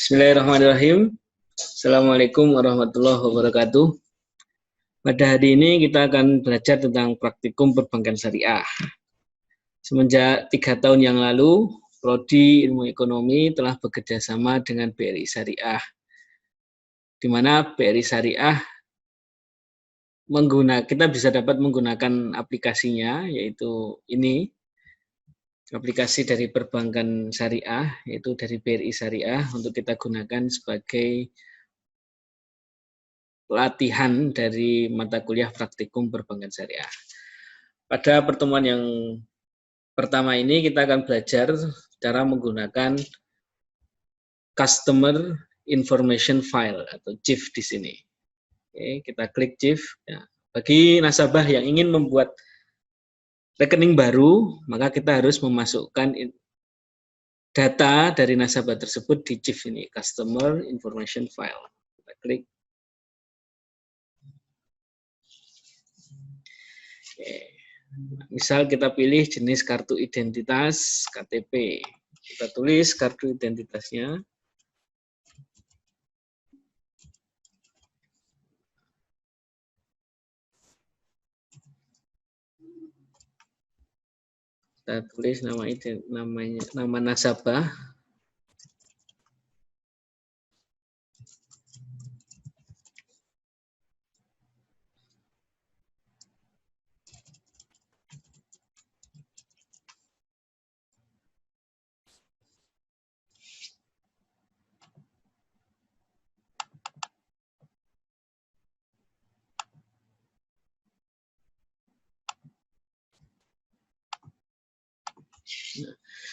Bismillahirrahmanirrahim. Assalamualaikum warahmatullahi wabarakatuh. Pada hari ini kita akan belajar tentang praktikum perbankan syariah. Semenjak 3 tahun yang lalu, Prodi Ilmu Ekonomi telah bekerja sama dengan BRI Syariah, di mana BRI Syariah kita bisa dapat menggunakan aplikasinya, yaitu ini, aplikasi dari perbankan syariah, yaitu dari BRI Syariah, untuk kita gunakan sebagai latihan dari mata kuliah praktikum perbankan syariah. Pada pertemuan yang pertama ini kita akan belajar cara menggunakan Customer Information File atau CIF di sini. Oke, kita klik CIF. Ya. Bagi nasabah yang ingin membuat rekening baru, maka kita harus memasukkan data dari nasabah tersebut di CIF ini, Customer Information File. Kita klik. Oke. Misal kita pilih jenis kartu identitas KTP. Kita tulis kartu identitasnya. Kita tulis nama nasabah.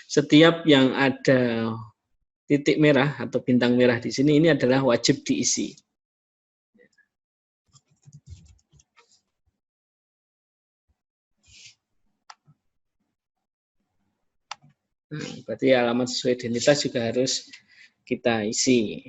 Setiap yang ada titik merah atau bintang merah di sini, ini adalah wajib diisi. Nah, berarti alamat sesuai identitas juga harus kita isi.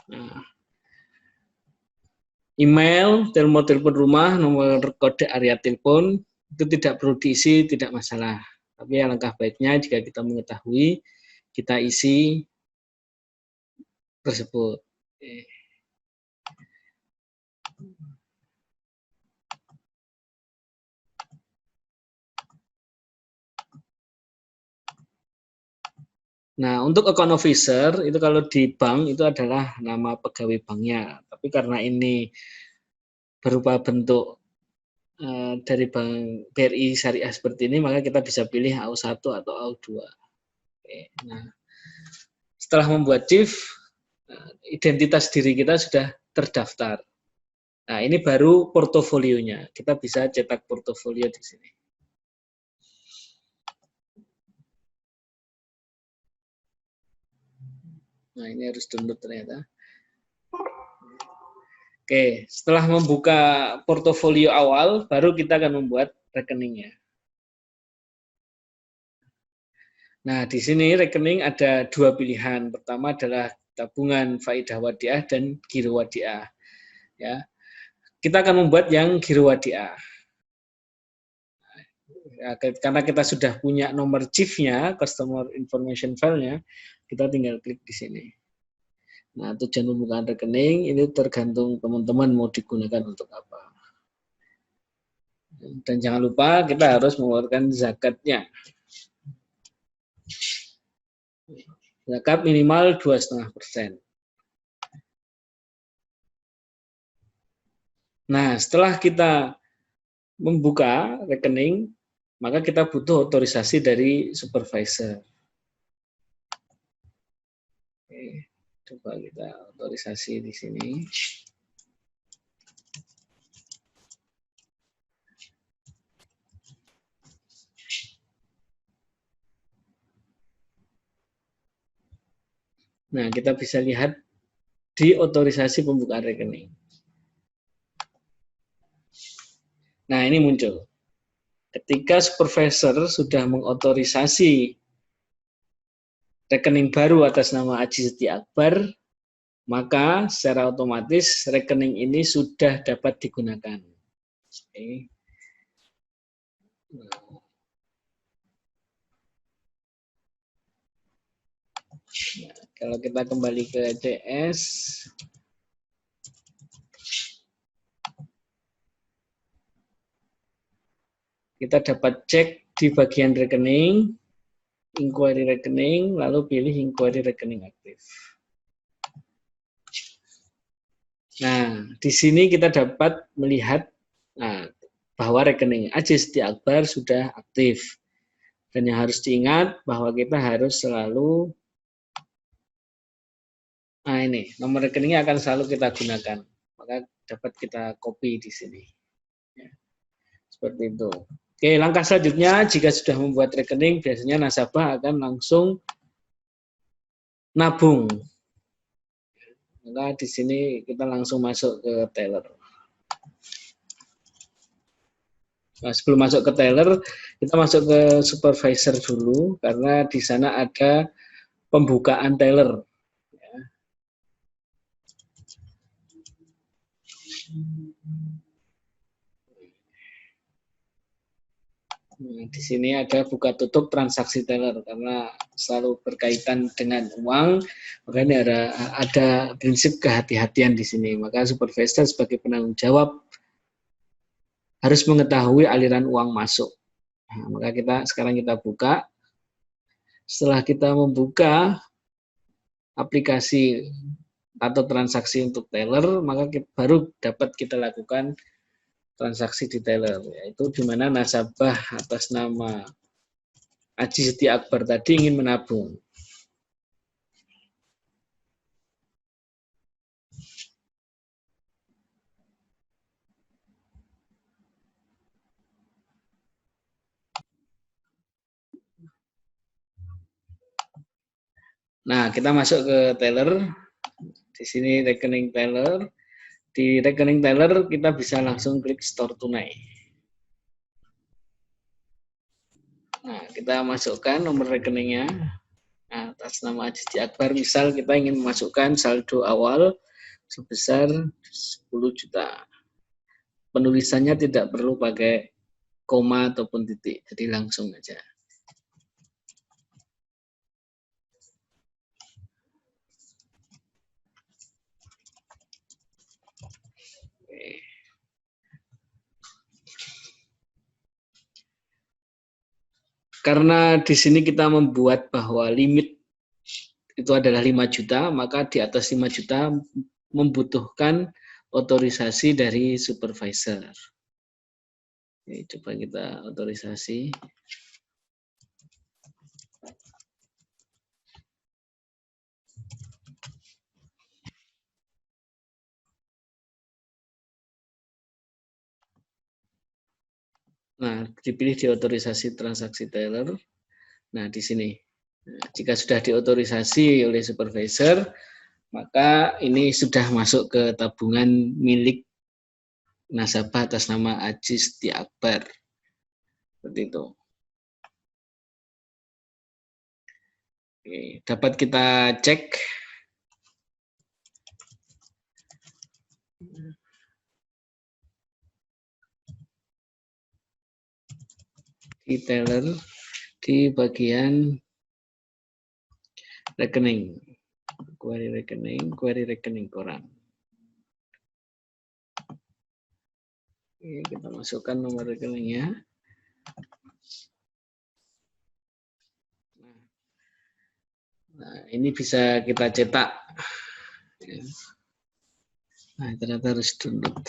Nah, email, telepon rumah, nomor kode area telepon, itu tidak perlu diisi, tidak masalah. Tapi alangkah baiknya jika kita mengetahui, kita isi tersebut. Nah, untuk account officer, itu kalau di bank itu adalah nama pegawai banknya. Tapi karena ini berupa bentuk dari Bank BRI Syariah seperti ini, maka kita bisa pilih AU1 atau AU2. Oke, nah, setelah membuat CIF, identitas diri kita sudah terdaftar. Nah, ini baru portofolionya. Kita bisa cetak portofolio di sini. Nah, ini harus download ternyata. Oke, setelah membuka portofolio awal, baru kita akan membuat rekeningnya. Nah, di sini rekening ada dua pilihan. Pertama adalah tabungan faidah wadiah dan giro wadiah. Ya, kita akan membuat yang giro wadiah. Ya, karena kita sudah punya nomor CIF-nya, Customer Information File-nya, kita tinggal klik di sini. Nah, tujuan pembukaan rekening ini tergantung teman-teman mau digunakan untuk apa. Dan jangan lupa kita harus mengeluarkan zakatnya. Zakat minimal 2,5%. Nah, setelah kita membuka rekening, maka kita butuh otorisasi dari supervisor. Oke, coba kita otorisasi di sini. Nah, kita bisa lihat di otorisasi pembukaan rekening. Nah, ini muncul. Ketika supervisor sudah mengotorisasi rekening baru atas nama Aji Setia Akbar, maka secara otomatis rekening ini sudah dapat digunakan. Oke. Nah, kalau kita kembali ke CS, kita dapat cek di bagian rekening, inquiry rekening, lalu pilih inquiry rekening aktif. Nah, di sini kita dapat melihat bahwa rekening Aji Setia Akbar sudah aktif. Dan yang harus diingat bahwa kita harus selalu, nah ini, nomor rekeningnya akan selalu kita gunakan. Maka dapat kita copy di sini. Ya, seperti itu. Oke, langkah selanjutnya, jika sudah membuat rekening, biasanya nasabah akan langsung nabung. Maka di sini kita langsung masuk ke teller. Nah, sebelum masuk ke teller, kita masuk ke supervisor dulu, karena di sana ada pembukaan teller. Nah, di sini ada buka tutup transaksi teller, karena selalu berkaitan dengan uang, makanya ada prinsip kehati-hatian di sini. Maka supervisor sebagai penanggung jawab harus mengetahui aliran uang masuk. Nah, maka sekarang kita buka. Setelah kita membuka aplikasi atau transaksi untuk teller, maka baru dapat kita lakukan transaksi di teller, yaitu di mana nasabah atas nama Aji Setia Akbar tadi ingin menabung. Nah, kita masuk ke teller. Di sini rekening teller. Di rekening teller kita bisa langsung klik store tunai. Nah, kita masukkan nomor rekeningnya. Nah, atas nama Aji Setia Akbar, misal kita ingin memasukkan saldo awal sebesar 10 juta. Penulisannya tidak perlu pakai koma ataupun titik, jadi langsung aja. Karena di sini kita membuat bahwa limit itu adalah 5 juta, maka di atas 5 juta membutuhkan otorisasi dari supervisor. Oke, coba kita otorisasi. Nah, dipilih di otorisasi transaksi teller. Nah, di sini. Nah, jika sudah diotorisasi oleh supervisor, maka ini sudah masuk ke tabungan milik nasabah atas nama Aji Setia Akbar. Seperti itu. Oke, dapat kita cek di teller di bagian rekening, query rekening koran. Oke, kita masukkan nomor rekeningnya. Nah, ini bisa kita cetak. Nah, ternyata harus download.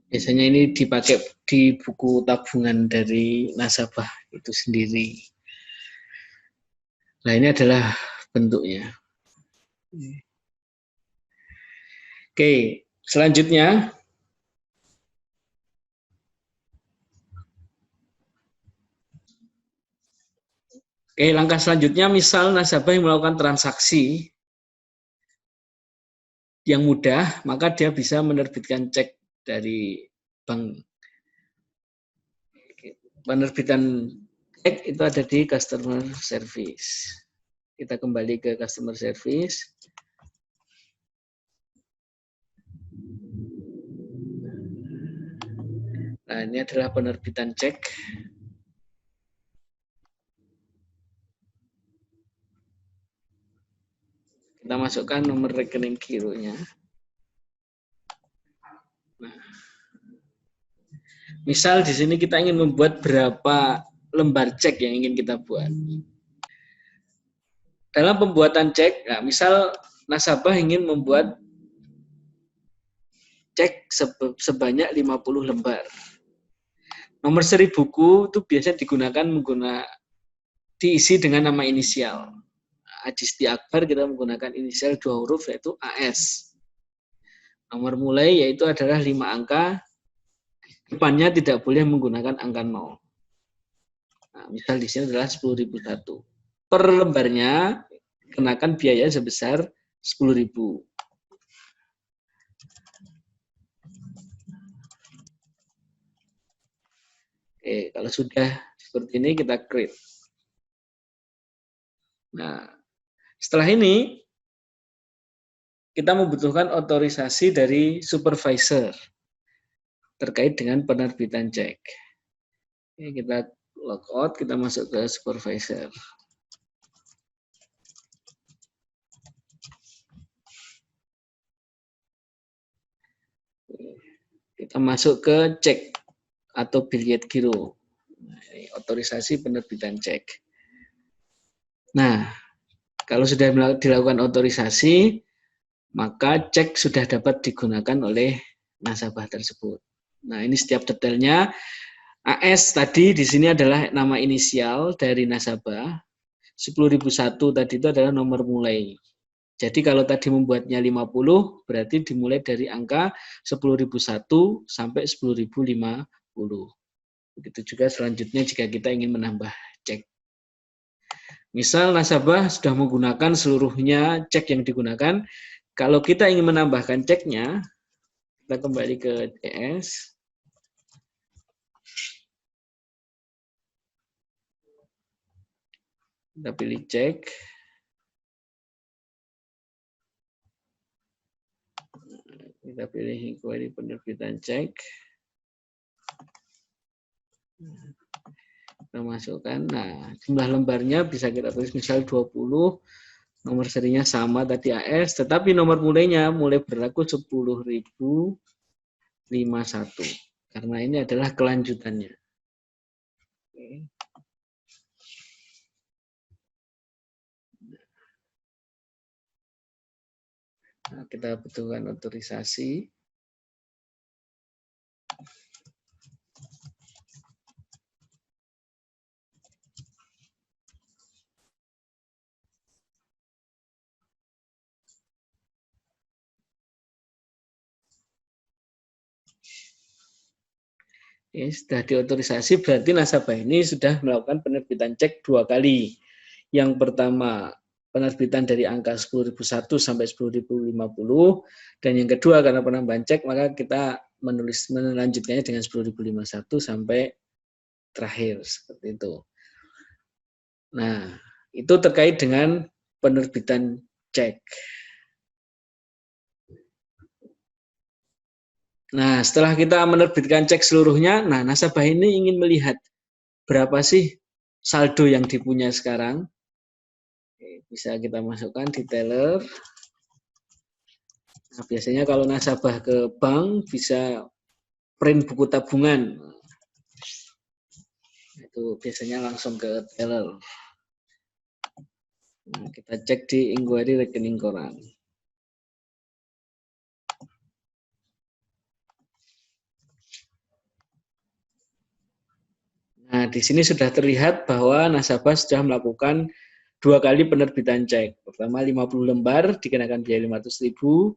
Biasanya ini dipakai di buku tabungan dari nasabah itu sendiri. Nah, ini adalah bentuknya. Oke, selanjutnya langkah selanjutnya misal nasabah yang melakukan transaksi yang mudah, maka dia bisa menerbitkan cek dari bank. Penerbitan cek itu ada di customer service. Kita kembali ke customer service. Nah, ini adalah penerbitan cek. Kita masukkan nomor rekening gironya. Nah, misal di sini kita ingin membuat berapa lembar cek yang ingin kita buat. Dalam pembuatan cek, nah, misal nasabah ingin membuat cek sebanyak 50 lembar. Nomor seri buku itu biasa digunakan diisi dengan nama inisial. Ajisti Akbar kita menggunakan inisial 2 huruf yaitu AS. Nomor mulai yaitu adalah 5 angka, depannya tidak boleh menggunakan angka 0. Nah, misal di sini adalah 10.001. Per lembarnya kenakan biaya sebesar 10.000. Oke, kalau sudah seperti ini kita create. Nah, setelah ini kita membutuhkan otorisasi dari supervisor terkait dengan penerbitan cek. Oke, kita logout, kita masuk ke supervisor. Kita masuk ke cek atau billet giro. Nah, ini otorisasi penerbitan cek. Nah, kalau sudah dilakukan otorisasi, maka cek sudah dapat digunakan oleh nasabah tersebut. Nah, ini setiap detailnya. AS tadi di sini adalah nama inisial dari nasabah. 10.001 tadi itu adalah nomor mulai. Jadi kalau tadi membuatnya 50, berarti dimulai dari angka 10.001 sampai 10.050. Begitu juga selanjutnya jika kita ingin menambah cek. Misal nasabah sudah menggunakan seluruhnya cek yang digunakan. Kalau kita ingin menambahkan ceknya, kita kembali ke CS. Kita pilih cek. Kita pilih inquiry penerbitan cek. Kita masukkan. Nah, jumlah lembarnya bisa kita tulis misal 20. Nomor serinya sama tadi AS, tetapi nomor mulainya mulai berlaku 10.051. Karena ini adalah kelanjutannya. Oke. Nah, kita butuhkan otorisasi. Ya, sudah diotorisasi berarti nasabah ini sudah melakukan penerbitan cek 2 kali. Yang pertama penerbitan dari angka 10.001 sampai 10.050 dan yang kedua karena penambahan cek maka kita melanjutkannya dengan 10.051 sampai terakhir seperti itu. Nah, itu terkait dengan penerbitan cek. Nah, setelah kita menerbitkan cek seluruhnya, nah nasabah ini ingin melihat berapa sih saldo yang dipunya sekarang. Bisa kita masukkan di teller. Nah, biasanya kalau nasabah ke bank bisa print buku tabungan. Itu biasanya langsung ke teller. Nah, kita cek di inquiry rekening koran. Nah, di sini sudah terlihat bahwa nasabah sudah melakukan 2 kali penerbitan cek. Pertama 50 lembar dikenakan biaya 500.000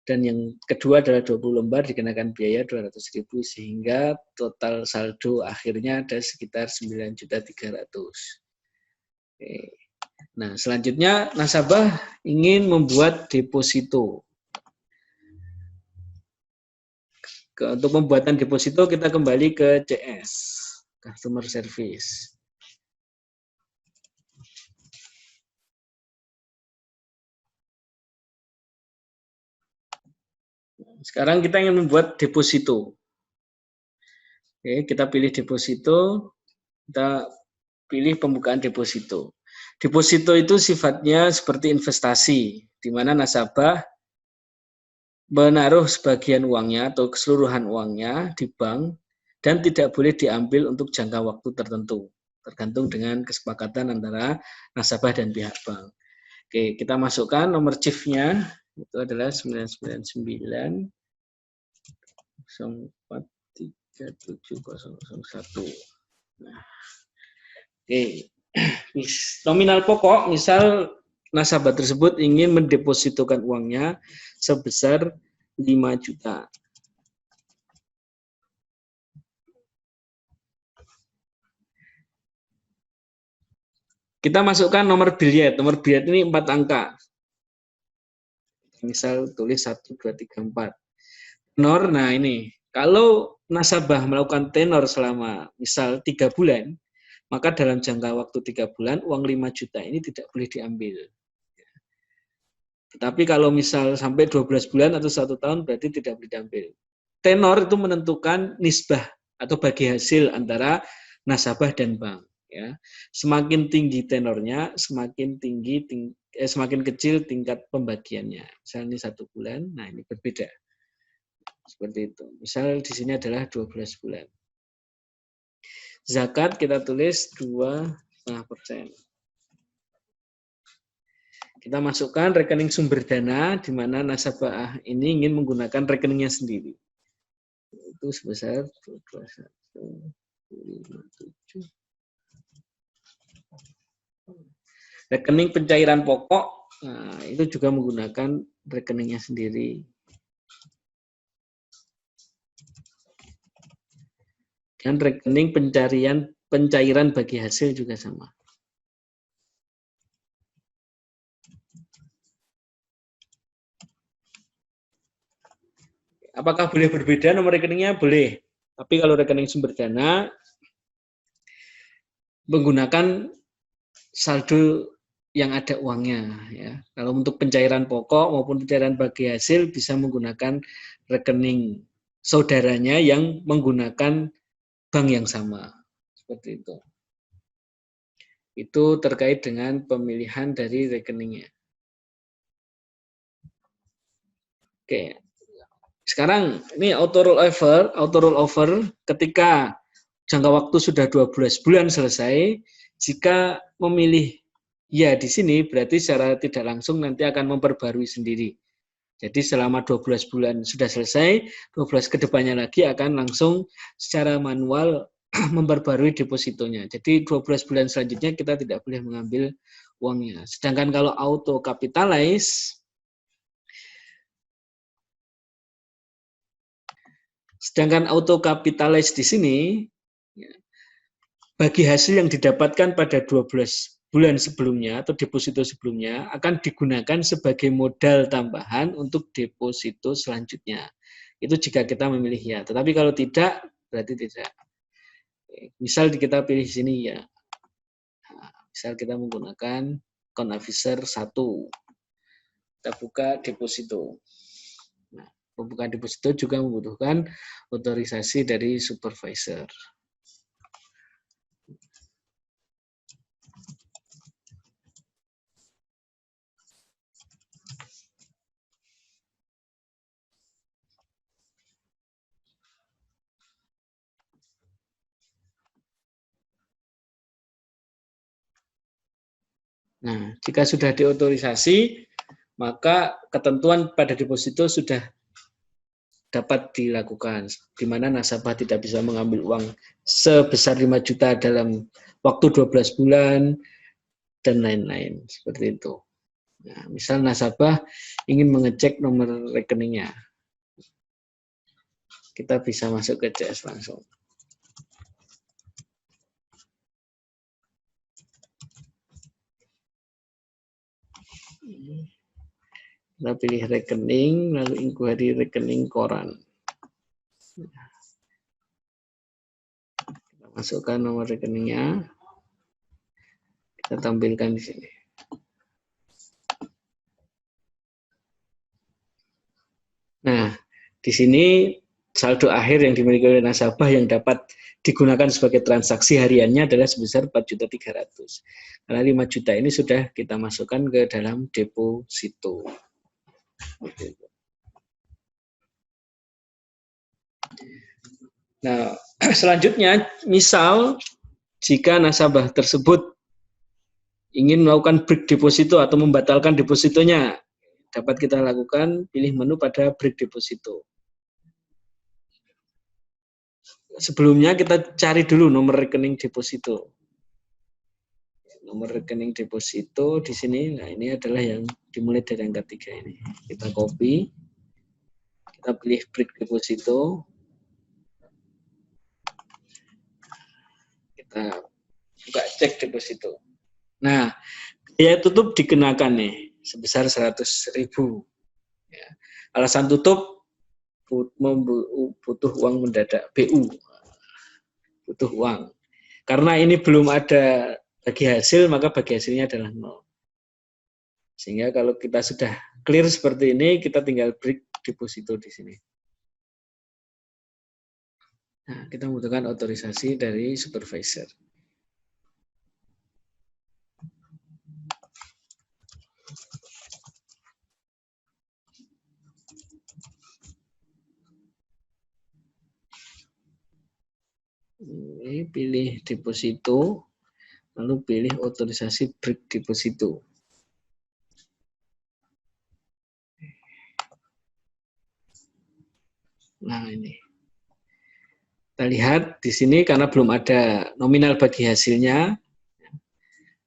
dan yang kedua adalah 20 lembar dikenakan biaya 200.000 sehingga total saldo akhirnya ada sekitar 9.300.000. Oke. Nah, selanjutnya nasabah ingin membuat deposito. Untuk pembuatan deposito kita kembali ke CS, Customer Service. Sekarang kita ingin membuat deposito. Oke, kita pilih deposito, kita pilih pembukaan deposito. Deposito itu sifatnya seperti investasi, di mana nasabah menaruh sebagian uangnya atau keseluruhan uangnya di bank dan tidak boleh diambil untuk jangka waktu tertentu, tergantung dengan kesepakatan antara nasabah dan pihak bank. Oke, kita masukkan nomor CIF-nya, itu adalah 999 043701. Nah, oke. Nominal pokok, misal nasabah tersebut ingin mendepositokan uangnya sebesar 5 juta. Kita masukkan nomor biliet. Nomor biliet ini 4 angka. Misal tulis 1, 2, 3, 4. Tenor, nah ini. Kalau nasabah melakukan tenor selama misal 3 bulan, maka dalam jangka waktu 3 bulan, uang 5 juta ini tidak boleh diambil. Tetapi kalau misal sampai 12 bulan atau 1 tahun, berarti tidak boleh diambil. Tenor itu menentukan nisbah atau bagi hasil antara nasabah dan bank. Ya, semakin tinggi tenornya, semakin kecil tingkat pembagiannya. Misalnya ini 1 bulan, nah ini berbeda. Seperti itu. Misal di sini adalah 12 bulan. Zakat kita tulis 2,5%. Kita masukkan rekening sumber dana di mana nasabah ini ingin menggunakan rekeningnya sendiri. Itu sebesar 2,157. Rekening pencairan pokok, nah, itu juga menggunakan rekeningnya sendiri. Dan rekening pencairan bagi hasil juga sama. Apakah boleh berbeda nomor rekeningnya? Boleh. Tapi kalau rekening sumber dana menggunakan saldo yang ada uangnya. Ya. Kalau untuk pencairan pokok maupun pencairan bagi hasil bisa menggunakan rekening saudaranya yang menggunakan bank yang sama. Seperti itu. Itu terkait dengan pemilihan dari rekeningnya. Oke. Sekarang ini auto rollover ketika jangka waktu sudah 12 bulan selesai, jika memilih ya di sini berarti secara tidak langsung nanti akan memperbarui sendiri. Jadi selama 12 bulan sudah selesai, 12 kedepannya lagi akan langsung secara manual memperbarui depositonya. Jadi 12 bulan selanjutnya kita tidak boleh mengambil uangnya. Sedangkan kalau auto capitalize, di sini, bagi hasil yang didapatkan pada 12 bulan sebelumnya atau deposito sebelumnya akan digunakan sebagai modal tambahan untuk deposito selanjutnya. Itu jika kita memilih ya. Tetapi kalau tidak, berarti tidak. Misal kita pilih sini ya. Nah, misal kita menggunakan account officer 1. Kita buka deposito. Nah, pembukaan deposito juga membutuhkan otorisasi dari supervisor. Nah, jika sudah diotorisasi, maka ketentuan pada deposito sudah dapat dilakukan, di mana nasabah tidak bisa mengambil uang sebesar 5 juta dalam waktu 12 bulan, dan lain-lain, seperti itu. Nah, misal nasabah ingin mengecek nomor rekeningnya, kita bisa masuk ke CS langsung. Kita pilih rekening, lalu inquiry rekening koran. Kita masukkan nomor rekeningnya. Kita tampilkan di sini. Nah, di sini saldo akhir yang dimiliki oleh nasabah yang dapat digunakan sebagai transaksi hariannya adalah sebesar 4.300.000. Karena 5 juta ini sudah kita masukkan ke dalam deposito. Nah, selanjutnya, misal jika nasabah tersebut ingin melakukan break deposito atau membatalkan depositonya, dapat kita lakukan, pilih menu pada break deposito. Sebelumnya kita cari dulu nomor rekening deposito. Nomor rekening deposito di sini, nah ini adalah yang dimulai dari angka 3 ini. Kita copy, kita pilih break deposito, kita buka cek deposito. Nah, biaya tutup dikenakan nih sebesar 100.000. Ya. Alasan tutup butuh uang mendadak, BU, butuh uang. Karena ini belum ada bagi hasil, maka bagi hasilnya adalah 0. Sehingga kalau kita sudah clear seperti ini, kita tinggal break deposito di sini. Nah, kita membutuhkan otorisasi dari supervisor. Ini pilih deposito, lalu pilih otorisasi break deposito. Nah, ini. Kita lihat di sini karena belum ada nominal bagi hasilnya,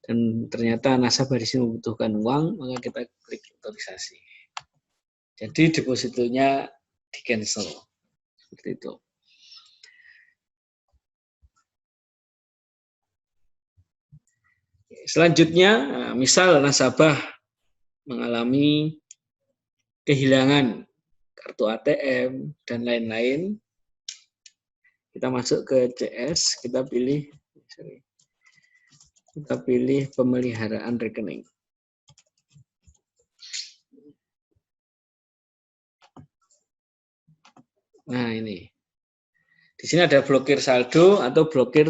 dan ternyata nasabah di sini membutuhkan uang, maka kita klik otorisasi. Jadi depositonya di-cancel. Seperti itu. Selanjutnya, misal nasabah mengalami kehilangan kartu ATM dan lain-lain, kita masuk ke CS, kita pilih pemeliharaan rekening. Nah, ini. Di sini ada blokir saldo atau blokir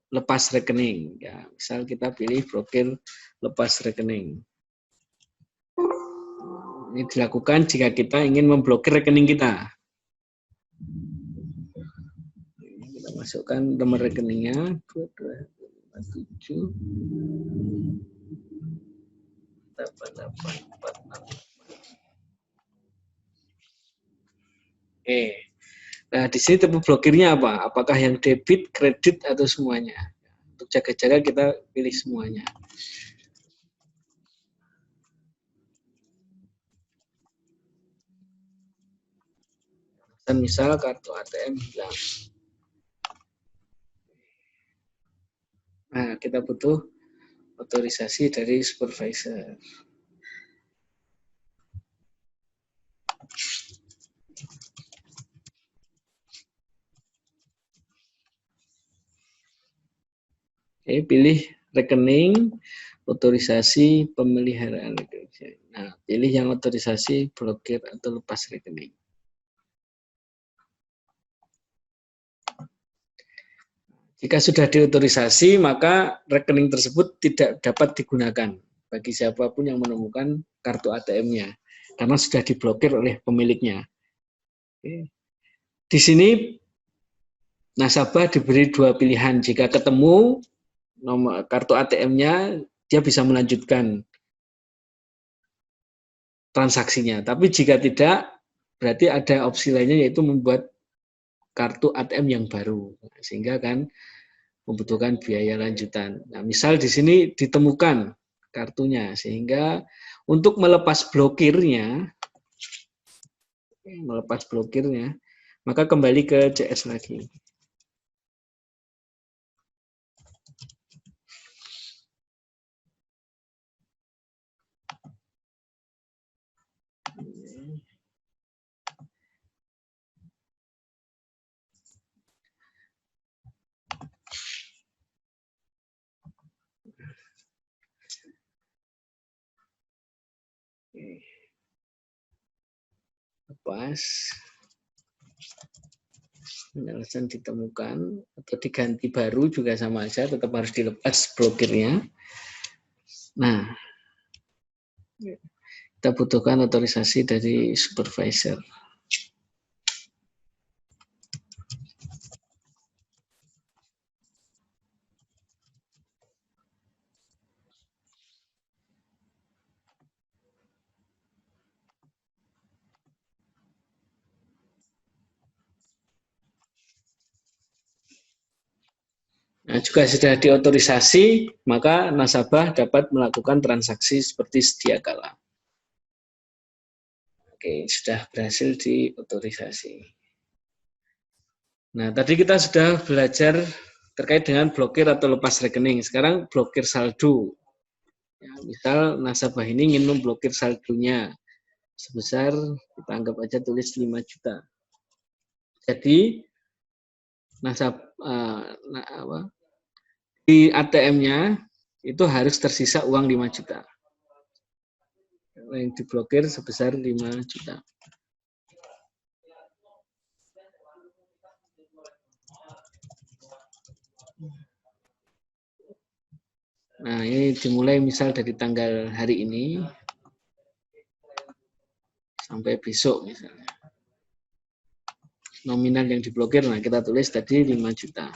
lepas rekening. Ya, misal kita pilih blokir lepas rekening. Ini dilakukan jika kita ingin memblokir rekening kita. Kita masukkan nomor rekeningnya 2257 8846. Oke. Nah, di sini tipe blokirnya apa? Apakah yang debit, kredit, atau semuanya? Untuk jaga-jaga kita pilih semuanya. Dan misal kartu ATM hilang. Nah, kita butuh otorisasi dari supervisor. Oke, pilih rekening, otorisasi pemeliharaan rekening. Nah, pilih yang otorisasi blokir atau lepas rekening. Jika sudah diotorisasi, maka rekening tersebut tidak dapat digunakan bagi siapapun yang menemukan kartu ATM-nya, karena sudah diblokir oleh pemiliknya. Oke. Di sini nasabah diberi 2 pilihan. Jika ketemu nomor kartu ATM-nya, dia bisa melanjutkan transaksinya. Tapi jika tidak, berarti ada opsi lainnya yaitu membuat kartu ATM yang baru, sehingga kan membutuhkan biaya lanjutan. Nah, misal di sini ditemukan kartunya, sehingga untuk melepas blokirnya, maka kembali ke CS lagi. Lepas, penyelesaian ditemukan atau diganti baru juga sama aja, tetap harus dilepas blokirnya. Nah, kita butuhkan otorisasi dari supervisor. Nah, juga sudah diotorisasi, maka nasabah dapat melakukan transaksi seperti sedia kala. Oke, sudah berhasil diotorisasi. Nah, tadi kita sudah belajar terkait dengan blokir atau lepas rekening. Sekarang blokir saldo. Ya, misal nasabah ini ingin memblokir saldonya sebesar, kita anggap aja tulis 5 juta. Jadi, di ATM-nya itu harus tersisa uang 5 juta. Yang diblokir sebesar 5 juta. Nah, ini dimulai misal dari tanggal hari ini sampai besok misalnya. Nominal yang diblokir, nah kita tulis tadi 5 juta.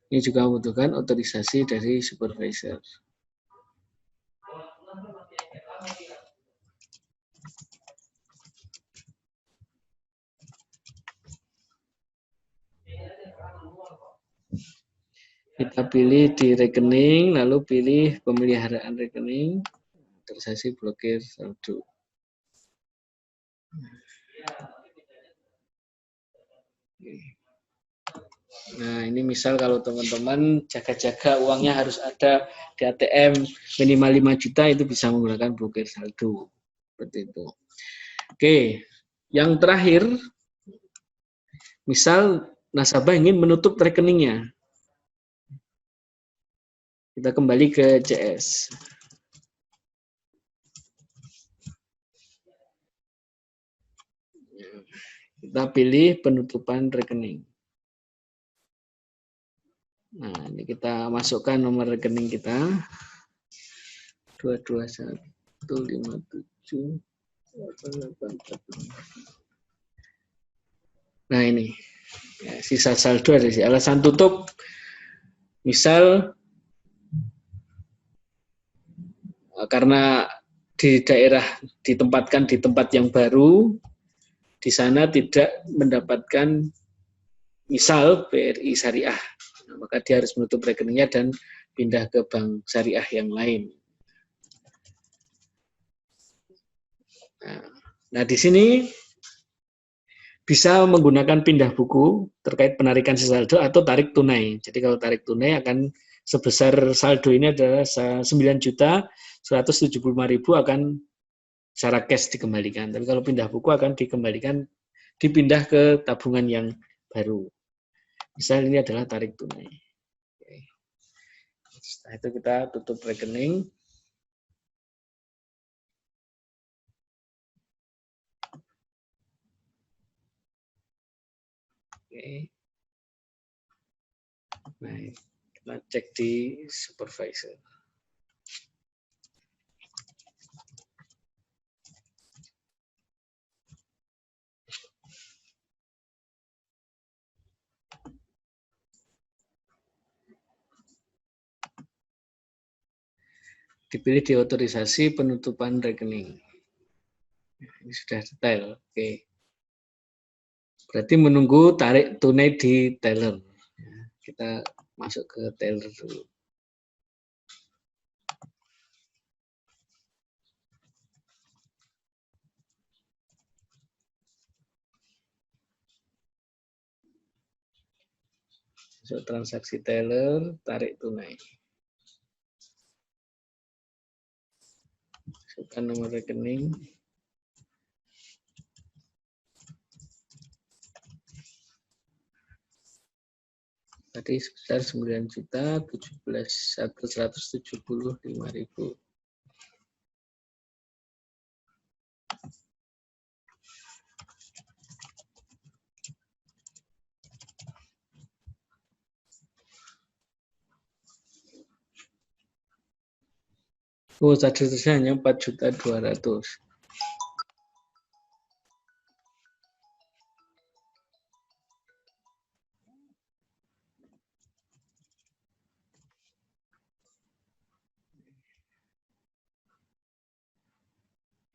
Ini juga membutuhkan otorisasi dari supervisor. Kita pilih di rekening, lalu pilih pemeliharaan rekening, otorisasi blokir saldo. Nah, ini misal kalau teman-teman jaga-jaga uangnya harus ada di ATM minimal 5 juta, itu bisa menggunakan blokir saldo. Seperti itu. Oke, yang terakhir, misal nasabah ingin menutup rekeningnya. Kita kembali ke CS. Kita pilih penutupan rekening. Nah, ini kita masukkan nomor rekening kita. 2215788. Nah, ini. Ya, sisa saldo ada di alasan tutup. Misal karena di daerah ditempatkan di tempat yang baru, di sana tidak mendapatkan misal BRI Syariah, nah, maka dia harus menutup rekeningnya dan pindah ke bank syariah yang lain. Nah, di sini bisa menggunakan pindah buku terkait penarikan sisa saldo atau tarik tunai. Jadi kalau tarik tunai akan sebesar saldo ini adalah 9.175.000 akan secara cash dikembalikan. Tapi kalau pindah buku akan dipindah ke tabungan yang baru. Misal ini adalah tarik tunai. Oke. Setelah itu kita tutup rekening. Oke. Nah, kita cek di supervisor. Dipilih di otorisasi penutupan rekening. Ini sudah detail. Oke. Berarti menunggu tarik tunai di teller. Kita masuk ke teller dulu. Masuk transaksi teller, tarik tunai. Masukkan nomor rekening. Tadi sebesar 9.175.000. Oh, tadi hanya 4.200.000.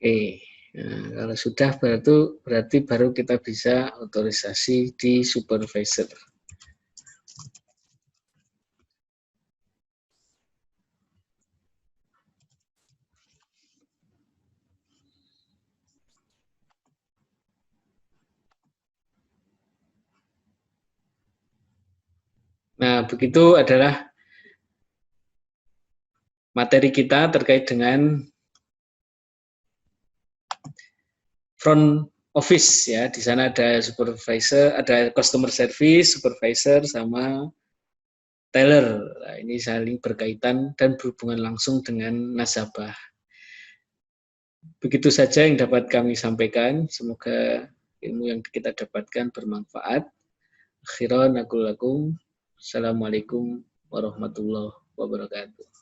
Oke, nah, kalau sudah berarti baru kita bisa otorisasi di supervisor. Nah, begitu adalah materi kita terkait dengan front office ya. Di sana ada supervisor, ada customer service, supervisor sama teller. Nah, ini saling berkaitan dan berhubungan langsung dengan nasabah. Begitu saja yang dapat kami sampaikan. Semoga ilmu yang kita dapatkan bermanfaat. Akhiran aku lakum. Assalamualaikum warahmatullahi wabarakatuh.